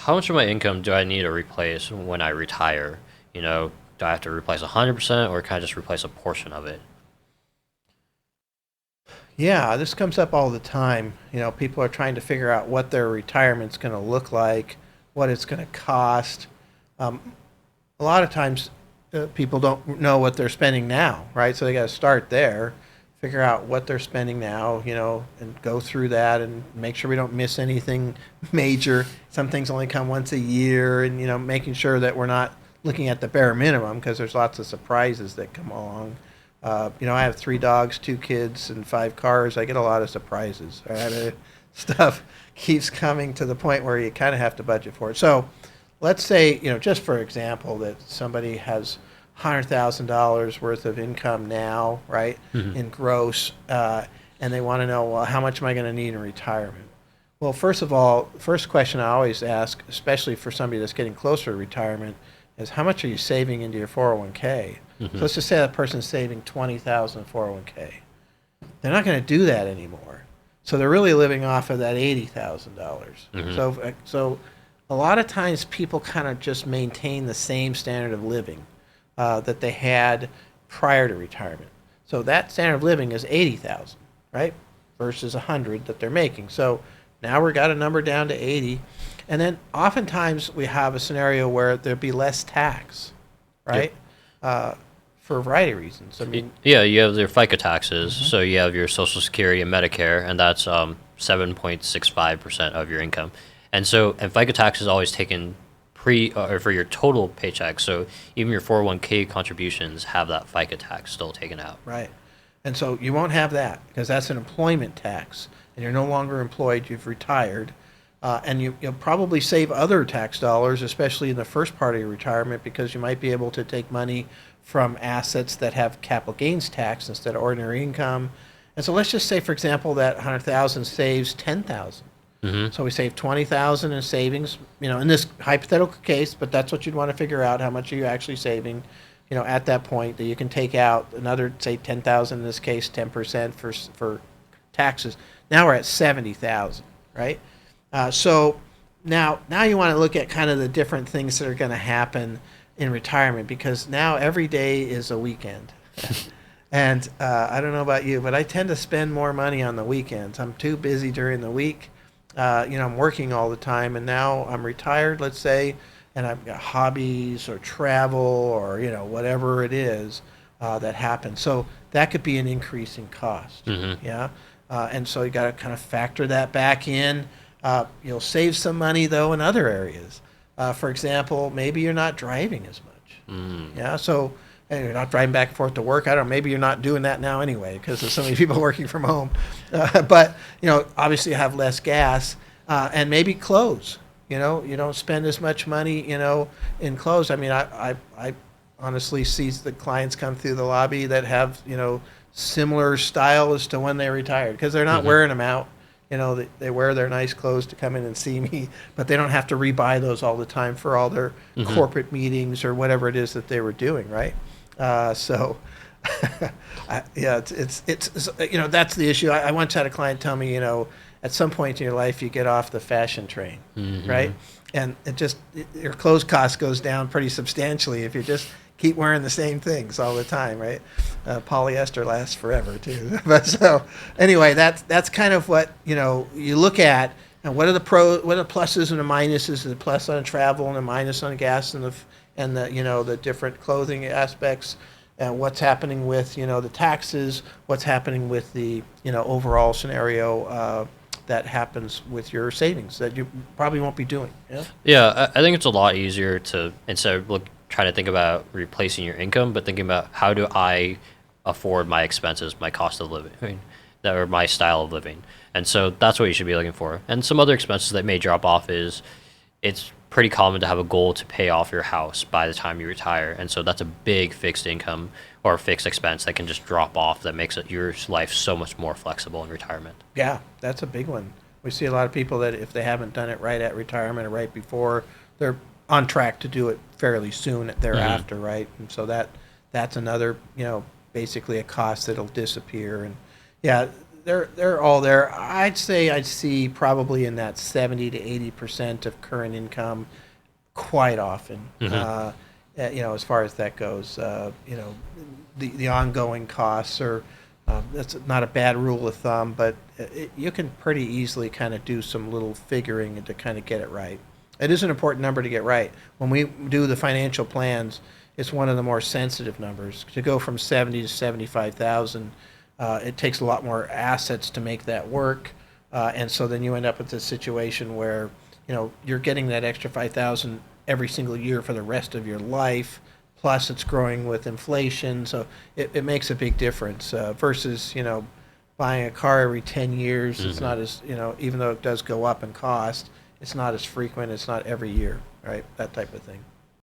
how much of my income do I need to replace when I retire? Do I have to replace 100% or can I just replace a portion of it? Yeah, this comes up all the time. People are trying to figure out what their retirement's going to look like, what it's going to cost. Um, a lot of times, people don't know what they're spending now, right? So they got to start there, figure out what they're spending now, and go through that and make sure we don't miss anything major. Some things only come once a year, and making sure that we're not looking at the bare minimum because there's lots of surprises that come along. I have 3 dogs, 2 kids, and 5 cars. I get a lot of surprises. Right? Stuff keeps coming to the point where you kind of have to budget for it. So let's say, just for example, that somebody has $100,000 worth of income now, right, Hmm. in gross, and they want to know, well, how much am I going to need in retirement? Well, first of all, first question I always ask, especially for somebody that's getting closer to retirement, is how much are you saving into your 401k? So Hmm. let's just say that person's saving 20,000 401k. They're not going to do that anymore. So they're really living off of that $80,000. Hmm. So a lot of times people kind of just maintain the same standard of living that they had prior to retirement. So that standard of living is 80,000, right? Versus 100 that they're making. So now we've got a number down to 80. And then oftentimes we have a scenario where there'd be less tax, Yep. right? Uh, for a variety of reasons. I mean, Yeah, you have your FICA taxes, mhm. so you have your Social Security and Medicare, and that's 7.65% of your income. And FICA tax is always taken or for your total paycheck. So even your 401k contributions have that FICA tax still taken out. Right. And so you won't have that because that's an employment tax, and you're no longer employed. You've retired, and you'll probably save other tax dollars, especially in the first part of your retirement, because you might be able to take money from assets that have capital gains tax instead of ordinary income. And so let's just say, for example, that 100,000 saves 10,000. Hmm. So we save 20,000 in savings, in this hypothetical case, but that's what you'd want to figure out, how much are you actually saving, at that point that you can take out another, say 10,000 in this case, 10% for taxes. Now we're at 70,000, right? So now you want to look at kind of the different things that are going to happen in retirement because now every day is a weekend. And I don't know about you, but I tend to spend more money on the weekends. I'm too busy during the week. I'm working all the time, and now I'm retired, let's say, and I've got hobbies or travel or whatever it is that happens. So that could be an increase in cost. Hmm. Yeah, and so you got to kind of factor that back in. You'll save some money though in other areas. For example, maybe you're not driving as much. Mm. Yeah, so and you're not driving back and forth to work. I don't know. Maybe you're not doing that now anyway because there's so many people working from home. But obviously you have less gas and maybe clothes. You don't spend as much money. In clothes. I mean, I honestly see the clients come through the lobby that have similar style as to when they retired because they're not Hmm. wearing them out. They wear their nice clothes to come in and see me, but they don't have to rebuy those all the time for all their Hmm. corporate meetings or whatever it is that they were doing, right? So, yeah, it's that's the issue. I once had a client tell me, at some point in your life you get off the fashion train, Hmm. right? And your clothes cost goes down pretty substantially if you just keep wearing the same things all the time, right? Polyester lasts forever too. But so anyway, that's kind of what you look at. And what are the pluses and the minuses? The plus on travel and the minus on gas and the different clothing aspects. And what's happening with the taxes? What's happening with the overall scenario that happens with your savings that you probably won't be doing. Yeah. Yeah, I think it's a lot easier to instead of trying to think about replacing your income, but thinking about how do I afford my expenses, my cost of living, that or my style of living. And so that's what you should be looking for. And some other expenses that may drop off is it's pretty common to have a goal to pay off your house by the time you retire. And so that's a big fixed income or fixed expense that can just drop off that makes your life so much more flexible in retirement. Yeah, that's a big one. We see a lot of people that if they haven't done it right at retirement or right before, they're on track to do it fairly soon Hmm. thereafter, right? And so that's another, basically a cost that'll disappear. And yeah, they're all there. I'd say I'd see probably in that 70 to 80% of current income quite often. As far as that goes, the ongoing costs are that's not a bad rule of thumb, but you can pretty easily kind of do some little figuring to kind of get it right. It is an important number to get right. When we do the financial plans, it's one of the more sensitive numbers. To go from 70 to 75,000, it takes a lot more assets to make that work, and so then you end up with this situation where you're getting that extra 5,000 every single year for the rest of your life. Plus, it's growing with inflation, so it makes a big difference versus buying a car every 10 years. It's not as even though it does go up in cost, it's not as frequent. It's not every year, right? That type of thing.